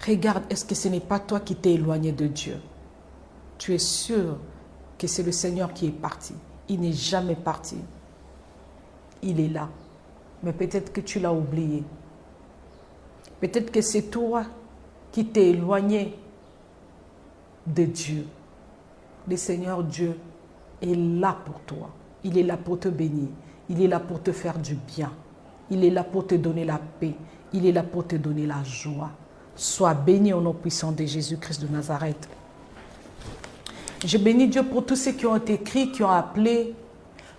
Regarde, est-ce que ce n'est pas toi qui t'es éloigné de Dieu? Tu es sûr que c'est le Seigneur qui est parti. Il n'est jamais parti. Il est là. Mais peut-être que tu l'as oublié. Peut-être que c'est toi qui t'es éloigné de Dieu. Le Seigneur Dieu est là pour toi. Il est là pour te bénir. Il est là pour te faire du bien. Il est là pour te donner la paix. Il est là pour te donner la joie. Sois béni au nom puissant de Jésus-Christ de Nazareth. Je bénis Dieu pour tous ceux qui ont écrit, qui ont appelé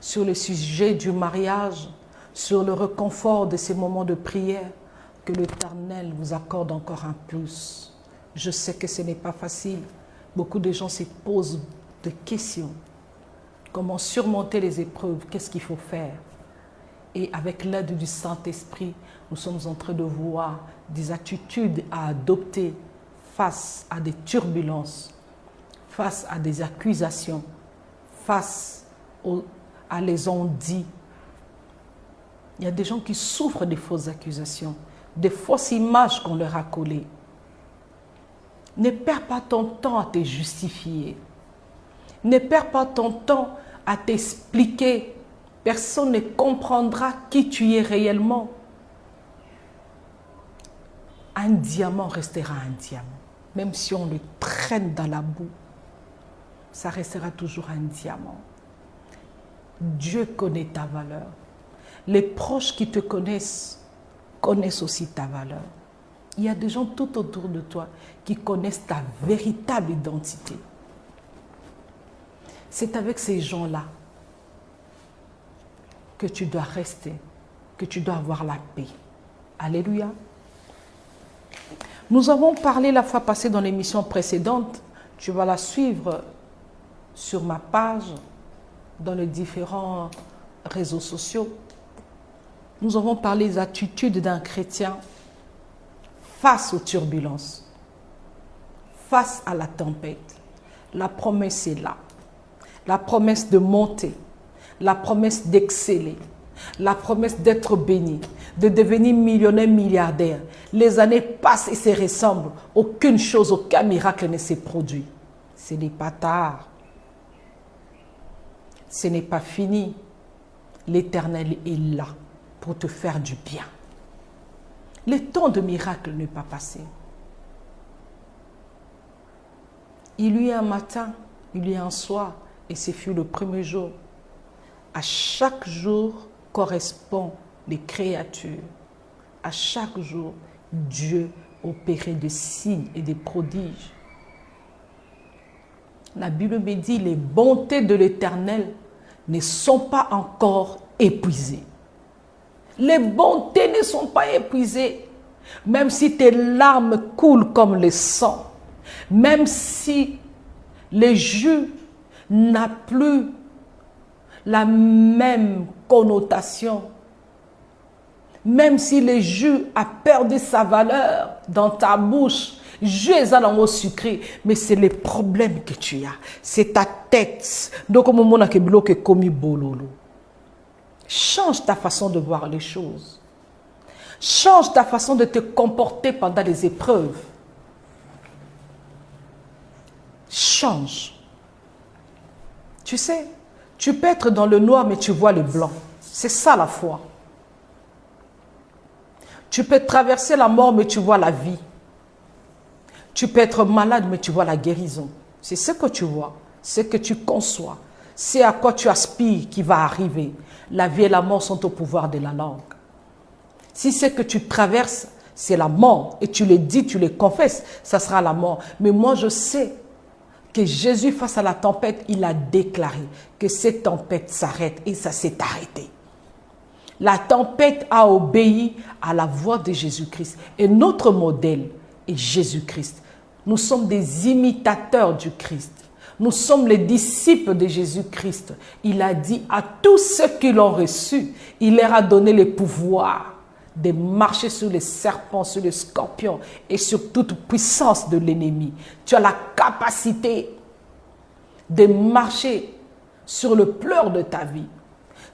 sur le sujet du mariage, sur le réconfort de ces moments de prière. Que l'Éternel vous accorde encore un plus. Je sais que ce n'est pas facile. Beaucoup de gens se posent des questions. Comment surmonter les épreuves? Qu'est-ce qu'il faut faire? Et avec l'aide du Saint-Esprit, nous sommes en train de voir des attitudes à adopter face à des turbulences, face à des accusations, face à les on-dit. Il y a des gens qui souffrent des fausses accusations, des fausses images qu'on leur a collées. Ne perds pas ton temps à te justifier. Ne perds pas ton temps à t'expliquer. Personne ne comprendra qui tu es réellement. Un diamant restera un diamant. Même si on le traîne dans la boue, ça restera toujours un diamant. Dieu connaît ta valeur. Les proches qui te connaissent aussi ta valeur. Il y a des gens tout autour de toi qui connaissent ta véritable identité. C'est avec ces gens-là que tu dois rester, que tu dois avoir la paix. Alléluia. Nous avons parlé la fois passée dans l'émission précédente. Tu vas la suivre sur ma page, dans les différents réseaux sociaux. Nous avons parlé des attitudes d'un chrétien face aux turbulences, face à la tempête. La promesse est là. La promesse de monter, la promesse d'exceller, la promesse d'être béni, de devenir millionnaire, milliardaire. Les années passent et se ressemblent. Aucune chose, aucun miracle ne s'est produit. Ce n'est pas tard. Ce n'est pas fini. L'Éternel est là pour te faire du bien. Le temps de miracle n'est pas passé. Il y a un matin, il y a un soir, et ce fut le premier jour. À chaque jour correspond les créatures. À chaque jour, Dieu opérait des signes et des prodiges. La Bible me dit, les bontés de l'Éternel ne sont pas encore épuisées. Les bontés ne sont pas épuisées. Même si tes larmes coulent comme le sang, même si le jus n'a plus la même connotation, même si le jus a perdu sa valeur dans ta bouche, jus est à l'eau sucré, mais c'est les problèmes que tu as, c'est ta tête. Donc, au moment où tu es commis bololo, change ta façon de voir les choses. Change ta façon de te comporter pendant les épreuves. Change. Tu sais, tu peux être dans le noir, mais tu vois le blanc. C'est ça la foi. Tu peux traverser la mort, mais tu vois la vie. Tu peux être malade, mais tu vois la guérison. C'est ce que tu vois, ce que tu conçois. C'est à quoi tu aspires qui va arriver. La vie et la mort sont au pouvoir de la langue. Si ce que tu traverses, c'est la mort, et tu le dis, tu le confesses, ça sera la mort. Mais moi, je sais que Jésus, face à la tempête, il a déclaré que cette tempête s'arrête, et ça s'est arrêté. La tempête a obéi à la voix de Jésus-Christ. Et notre modèle est Jésus-Christ. Nous sommes des imitateurs du Christ. Nous sommes les disciples de Jésus-Christ. Il a dit à tous ceux qui l'ont reçu, il leur a donné le pouvoir de marcher sur les serpents, sur les scorpions et sur toute puissance de l'ennemi. Tu as la capacité de marcher sur le pleur de ta vie.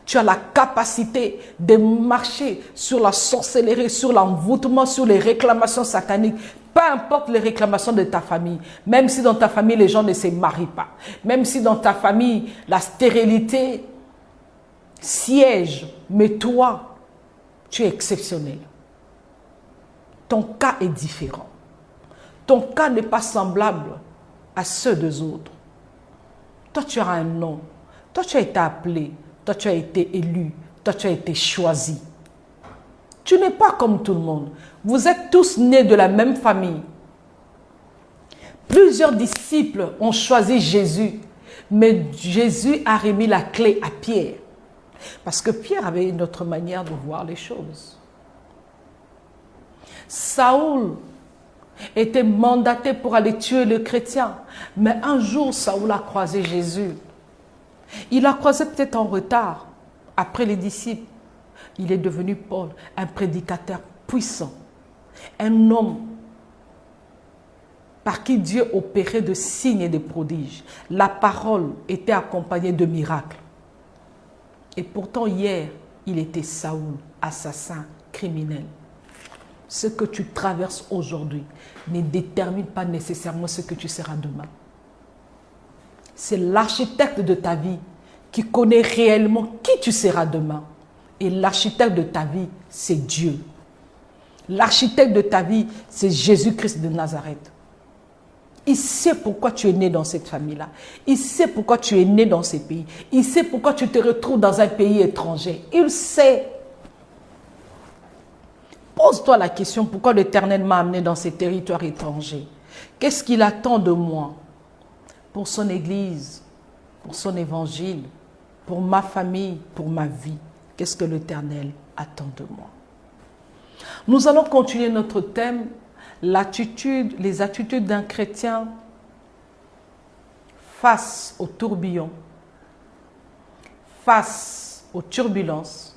Tu as la capacité de marcher sur la sorcellerie, sur l'envoûtement, sur les réclamations sataniques. Peu importe les réclamations de ta famille, même si dans ta famille les gens ne se marient pas, même si dans ta famille la stérilité siège, mais toi, tu es exceptionnel. Ton cas est différent. Ton cas n'est pas semblable à ceux des autres. Toi, tu as un nom. Toi, tu as été appelé. Toi, tu as été élu. Toi, tu as été choisi. Tu n'es pas comme tout le monde. Vous êtes tous nés de la même famille. Plusieurs disciples ont choisi Jésus, mais Jésus a remis la clé à Pierre. Parce que Pierre avait une autre manière de voir les choses. Saoul était mandaté pour aller tuer le chrétien. Mais un jour, Saoul a croisé Jésus. Il l'a croisé peut-être en retard, après les disciples. Il est devenu Paul, un prédicateur puissant. Un homme par qui Dieu opérait de signes et de prodiges. La parole était accompagnée de miracles. Et pourtant, hier, il était Saoul, assassin, criminel. Ce que tu traverses aujourd'hui ne détermine pas nécessairement ce que tu seras demain. C'est l'architecte de ta vie qui connaît réellement qui tu seras demain. Et l'architecte de ta vie, c'est Dieu. L'architecte de ta vie, c'est Jésus-Christ de Nazareth. Il sait pourquoi tu es né dans cette famille-là. Il sait pourquoi tu es né dans ces pays. Il sait pourquoi tu te retrouves dans un pays étranger. Il sait. Pose-toi la question, pourquoi l'Éternel m'a amené dans ces territoires étrangers? Qu'est-ce qu'il attend de moi pour son Église, pour son évangile, pour ma famille, pour ma vie? Qu'est-ce que l'Éternel attend de moi? Nous allons continuer notre thème, l'attitude, les attitudes d'un chrétien face aux tourbillons, face aux turbulences,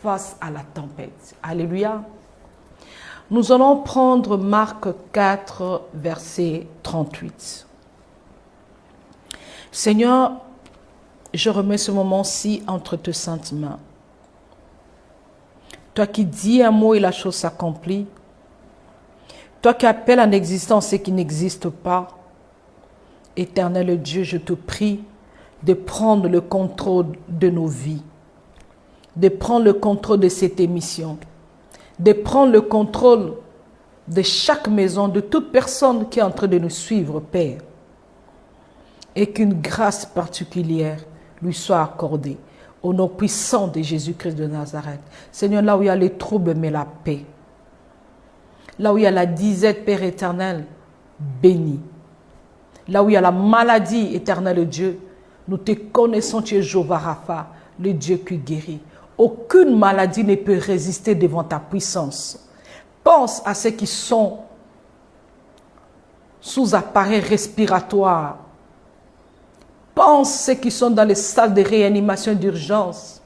face à la tempête. Alléluia. Nous allons prendre Marc 4, verset 38. Seigneur, je remets ce moment-ci entre tes saintes mains. Toi qui dis un mot et la chose s'accomplit. Toi qui appelles en existence ce qui n'existe pas. Éternel Dieu, je te prie de prendre le contrôle de nos vies, de prendre le contrôle de cette émission, de prendre le contrôle de chaque maison, de toute personne qui est en train de nous suivre, Père, et qu'une grâce particulière lui soit accordée. Au nom puissant de Jésus-Christ de Nazareth. Seigneur, là où il y a les troubles, mets la paix. Là où il y a la disette, Père éternel, bénis. Là où il y a la maladie, éternel Dieu, nous te connaissons, tu es Jéhovah Rapha, le Dieu qui guérit. Aucune maladie ne peut résister devant ta puissance. Pense à ceux qui sont sous appareil respiratoire. Pense à ceux qui sont dans les salles de réanimation d'urgence.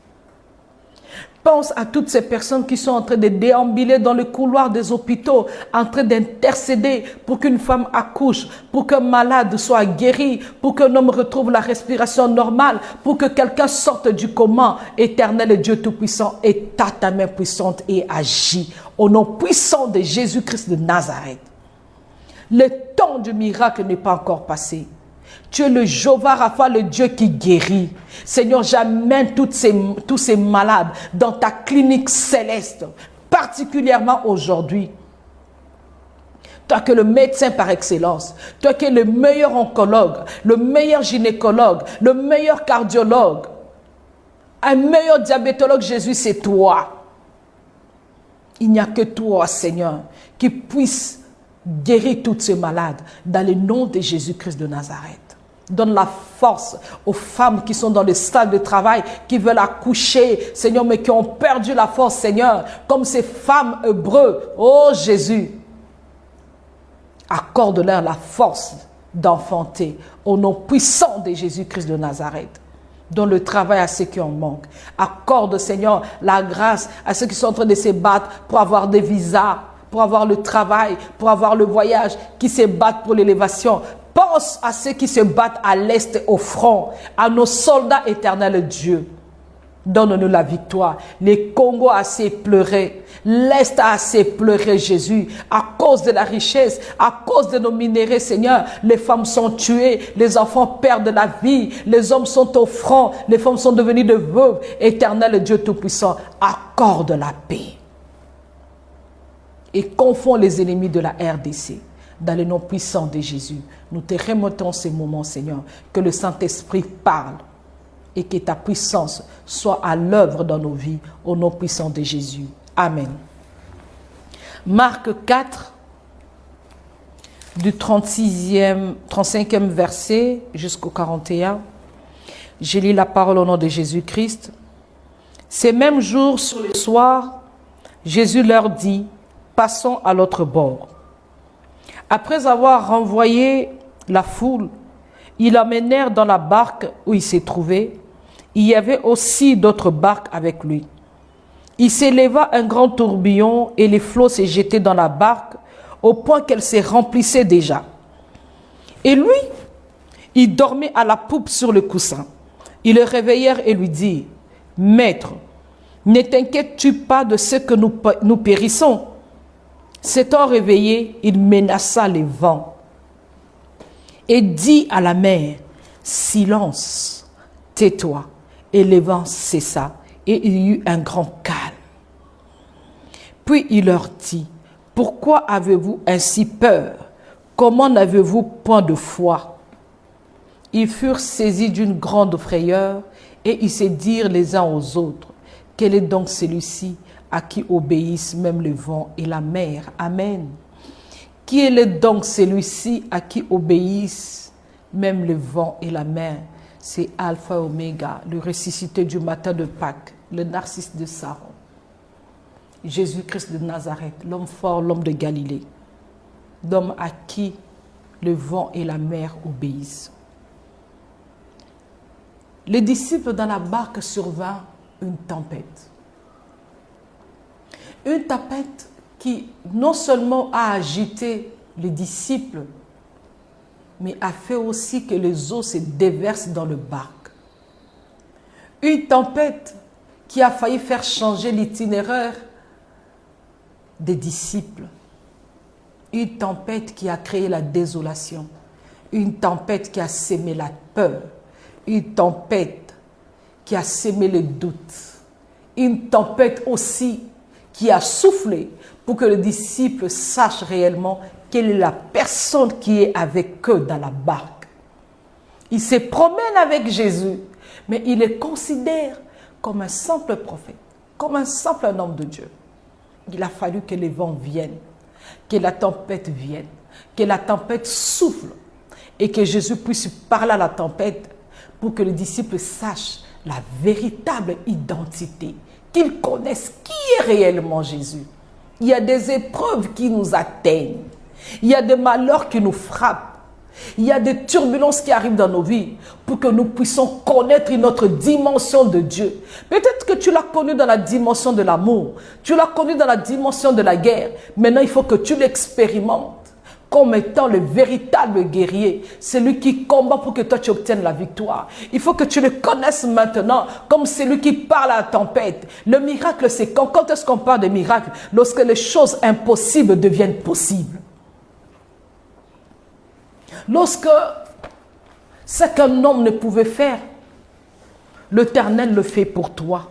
Pense à toutes ces personnes qui sont en train de déambuler dans le couloir des hôpitaux, en train d'intercéder pour qu'une femme accouche, pour qu'un malade soit guéri, pour qu'un homme retrouve la respiration normale, pour que quelqu'un sorte du coma. Éternel Dieu Tout-Puissant, étends ta main puissante et agis. Au nom puissant de Jésus-Christ de Nazareth. Le temps du miracle n'est pas encore passé. Tu es le Jéhovah Rapha, le Dieu qui guérit. Seigneur, j'amène tous ces malades dans ta clinique céleste, particulièrement aujourd'hui. Toi qui es le médecin par excellence, toi qui es le meilleur oncologue, le meilleur gynécologue, le meilleur cardiologue, un meilleur diabétologue, Jésus, c'est toi. Il n'y a que toi, Seigneur, qui puisse guérir tous ces malades dans le nom de Jésus-Christ de Nazareth. Donne la force aux femmes qui sont dans le stade de travail, qui veulent accoucher, Seigneur, mais qui ont perdu la force, Seigneur, comme ces femmes hébreux. Oh Jésus, accorde-leur la force d'enfanter au nom puissant de Jésus-Christ de Nazareth. Donne le travail à ceux qui en manquent. Accorde, Seigneur, la grâce à ceux qui sont en train de se battre pour avoir des visas, pour avoir le travail, pour avoir le voyage, qui se battent pour l'élévation. Pense à ceux qui se battent à l'est, au front, à nos soldats éternels, Dieu. Donne-nous la victoire. Les Congos a assez pleuré. L'Est a assez pleuré, Jésus, à cause de la richesse, à cause de nos minéraux, Seigneur. Les femmes sont tuées, les enfants perdent la vie, les hommes sont au front, les femmes sont devenues de veuves. Éternel Dieu Tout-Puissant, accorde la paix. Et confond les ennemis de la RDC. Dans le nom puissant de Jésus, nous te remettons ces moments, Seigneur, que le Saint-Esprit parle et que ta puissance soit à l'œuvre dans nos vies, au nom puissant de Jésus. Amen. Marc 4, du 35e verset jusqu'au 41. Je lis la parole au nom de Jésus-Christ. Ces mêmes jours, sur le soir, Jésus leur dit, passons à l'autre bord. Après avoir renvoyé la foule, ils l'emmenèrent dans la barque où il s'est trouvé. Il y avait aussi d'autres barques avec lui. Il s'éleva un grand tourbillon et les flots s'est jetés dans la barque au point qu'elle se remplissait déjà. Et lui, il dormait à la poupe sur le coussin. Ils le réveillèrent et lui dirent, « Maître, ne t'inquiètes-tu pas de ce que nous périssons ?» S'étant réveillé, il menaça les vents et dit à la mer, « Silence, tais-toi. » Et le vent cessa et il y eut un grand calme. Puis il leur dit, « Pourquoi avez-vous ainsi peur? Comment n'avez-vous point de foi ?» Ils furent saisis d'une grande frayeur et ils se dirent les uns aux autres, « Quel est donc celui-ci à qui obéissent même le vent et la mer? » Amen. Qui est donc celui-ci à qui obéissent même le vent et la mer? C'est Alpha et Oméga, le ressuscité du matin de Pâques, le Narcisse de Saron. Jésus-Christ de Nazareth, l'homme fort, l'homme de Galilée, l'homme à qui le vent et la mer obéissent. Les disciples dans la barque survinrent une tempête. Une tempête qui non seulement a agité les disciples, mais a fait aussi que les eaux se déversent dans le barque. Une tempête qui a failli faire changer l'itinéraire des disciples. Une tempête qui a créé la désolation. Une tempête qui a sémé la peur. Une tempête qui a sémé le doute. Une tempête aussi qui a soufflé pour que les disciples sachent réellement quelle est la personne qui est avec eux dans la barque. Ils se promènent avec Jésus, mais ils le considèrent comme un simple prophète, comme un simple homme de Dieu. Il a fallu que les vents viennent, que la tempête vienne, que la tempête souffle et que Jésus puisse parler à la tempête pour que les disciples sachent la véritable identité, qu'ils connaissent qui est réellement Jésus. Il y a des épreuves qui nous atteignent. Il y a des malheurs qui nous frappent. Il y a des turbulences qui arrivent dans nos vies pour que nous puissions connaître une autre dimension de Dieu. Peut-être que tu l'as connu dans la dimension de l'amour. Tu l'as connu dans la dimension de la guerre. Maintenant, il faut que tu l'expérimentes comme étant le véritable guerrier. Celui qui combat pour que toi tu obtiennes la victoire. Il faut que tu le connaisses maintenant comme celui qui parle à la tempête. Le miracle, c'est quand est-ce qu'on parle de miracle? Lorsque les choses impossibles deviennent possibles. Lorsque ce qu'un homme ne pouvait faire, l'Éternel le fait pour toi.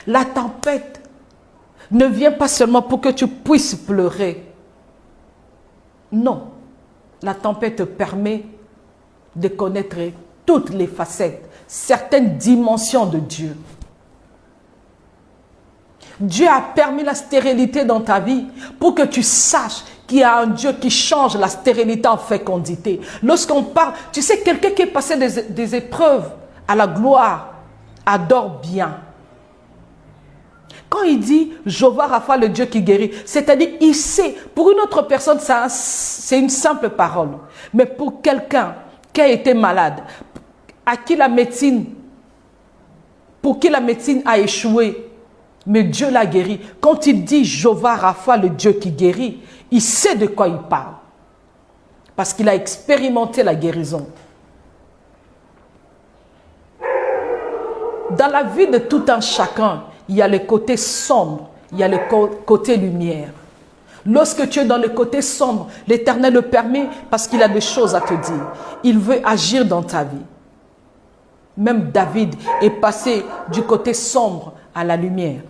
La tempête ne vient pas seulement pour que tu puisses pleurer. Non, la tempête te permet de connaître toutes les facettes, certaines dimensions de Dieu. Dieu a permis la stérilité dans ta vie pour que tu saches qu'il y a un Dieu qui change la stérilité en fécondité. Lorsqu'on parle, tu sais, quelqu'un qui est passé des épreuves à la gloire, adore bien. Quand il dit « Jéhovah Rapha, le Dieu qui guérit », c'est-à-dire, il sait, pour une autre personne, c'est une simple parole. Mais pour quelqu'un qui a été malade, à qui la médecine, pour qui la médecine a échoué, mais Dieu l'a guéri. Quand il dit Jéhovah Rapha, le Dieu qui guérit, il sait de quoi il parle. Parce qu'il a expérimenté la guérison. Dans la vie de tout un chacun, il y a le côté sombre, il y a le côté lumière. Lorsque tu es dans le côté sombre, l'Éternel le permet parce qu'il a des choses à te dire. Il veut agir dans ta vie. Même David est passé du côté sombre à la lumière.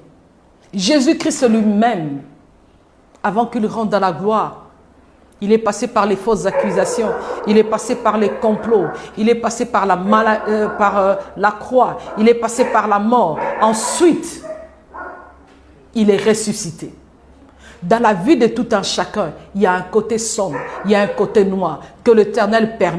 Jésus-Christ lui-même, avant qu'il rentre dans la gloire, il est passé par les fausses accusations, il est passé par les complots, il est passé par la croix, il est passé par la mort. Ensuite, il est ressuscité. Dans la vie de tout un chacun, il y a un côté sombre, il y a un côté noir que l'Éternel permet.